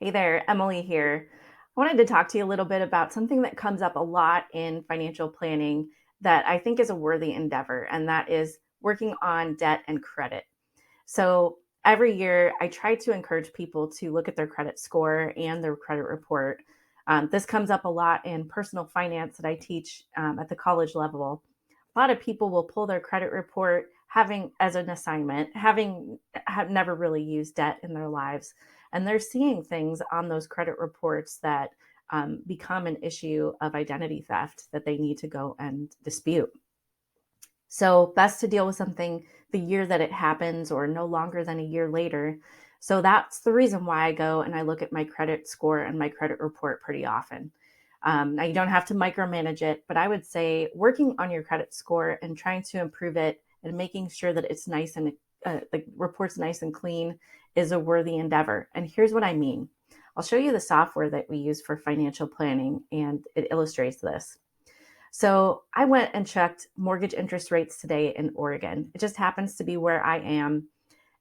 Hey there, Emily here. I wanted to talk to you a little bit about something that comes up a lot in financial planning that I think is a worthy endeavor, and that is working on debt and credit. So every year, I try to encourage people to look at their credit score and their credit report. This comes up a lot in personal finance that I teach at the college level. A lot of people will pull their credit report having as an assignment, having have never really used debt in their lives, and they're seeing things on those credit reports that become an issue of identity theft that they need to go and dispute. So, best to deal with something the year that it happens or no longer than a year later. So, that's the reason why I go and I look at my credit score and my credit report pretty often. Now, you don't have to micromanage it, but I would say working on your credit score and trying to improve it and making sure that it's nice and the report's nice and clean is a worthy endeavor. And here's what I mean. I'll show you the software that we use for financial planning, and it illustrates this. So I went and checked mortgage interest rates today in Oregon. It just happens to be where I am.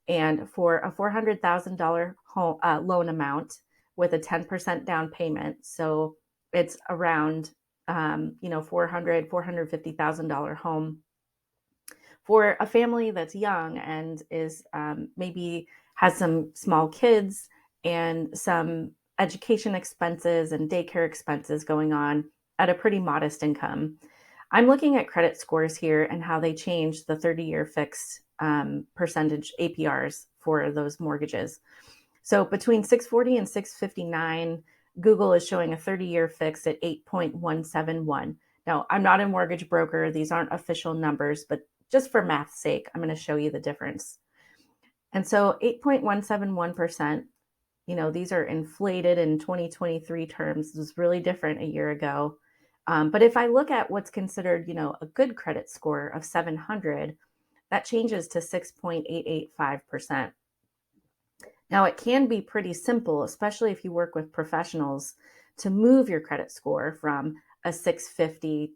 And for a $400,000 home loan amount with a 10% down payment, so it's around $450,000 home for a family that's young and is maybe has some small kids and some education expenses and daycare expenses going on at a pretty modest income. I'm looking at credit scores here and how they change the 30-year fixed percentage APRs for those mortgages. So between 640 and 659, Google is showing a 30-year fix at 8.171. Now, I'm not a mortgage broker. These aren't official numbers, but just for math's sake, I'm going to show you the difference. And so 8.171%, these are inflated in 2023 terms. This was really different a year ago. But if I look at what's considered, a good credit score of 700, that changes to 6.885%. Now, it can be pretty simple, especially if you work with professionals, to move your credit score from a 650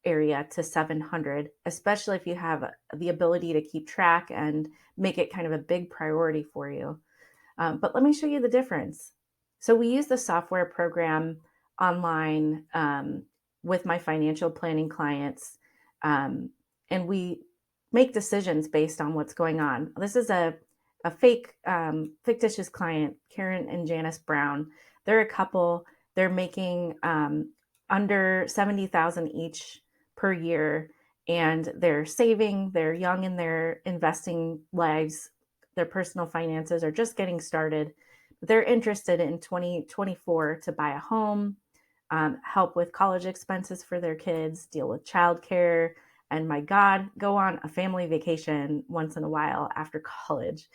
area to 700, especially if you have the ability to keep track and make it kind of a big priority for you. But let me show you the difference. So we use the software program online with my financial planning clients, and we make decisions based on what's going on. This is a fictitious client, Karen and Janice Brown. They're a couple. They're making under 70,000 each per year, and they're saving. They're young in their investing lives. Their personal finances are just getting started. They're interested in 2024 to buy a home, help with college expenses for their kids, deal with childcare, and my God, go on a family vacation once in a while after college.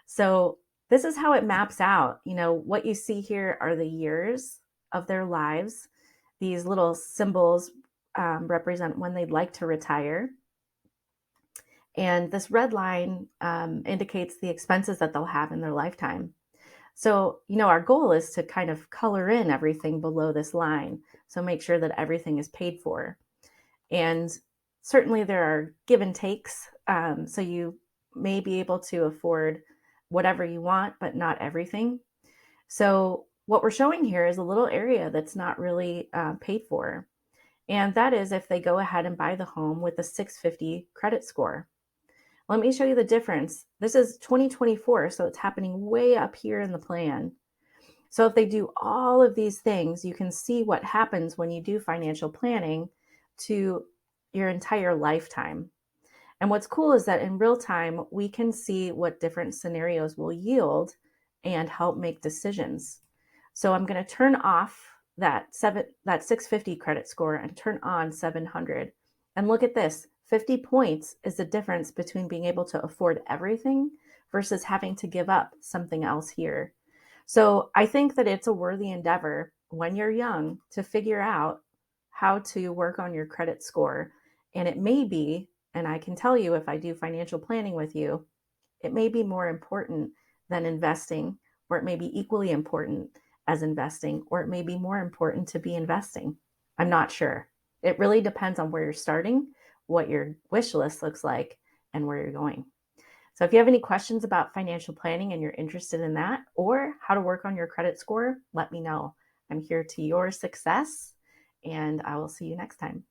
So this is how it maps out. What you see here are the years of their lives. These little symbols represent when they'd like to retire. And this red line indicates the expenses that they'll have in their lifetime. So, our goal is to kind of color in everything below this line. So make sure that everything is paid for. And certainly there are give and takes. So you may be able to afford whatever you want, but not everything. So what we're showing here is a little area that's not really paid for. And that is if they go ahead and buy the home with a 650 credit score. Let me show you the difference. This is 2024, so it's happening way up here in the plan. So if they do all of these things, you can see what happens when you do financial planning to your entire lifetime. And what's cool is that in real time, we can see what different scenarios will yield and help make decisions. So I'm going to turn off that 650 credit score and turn on 700. And look at this. 50 points is the difference between being able to afford everything versus having to give up something else here. So I think that it's a worthy endeavor when you're young to figure out how to work on your credit score. And it may be, and I can tell you if I do financial planning with you, it may be more important than investing, or it may be equally important as investing, or it may be more important to be investing. I'm not sure. It really depends on where you're starting, what your wish list looks like, and where you're going. So if you have any questions about financial planning and you're interested in that, or how to work on your credit score, let me know. I'm here to your success, and I will see you next time.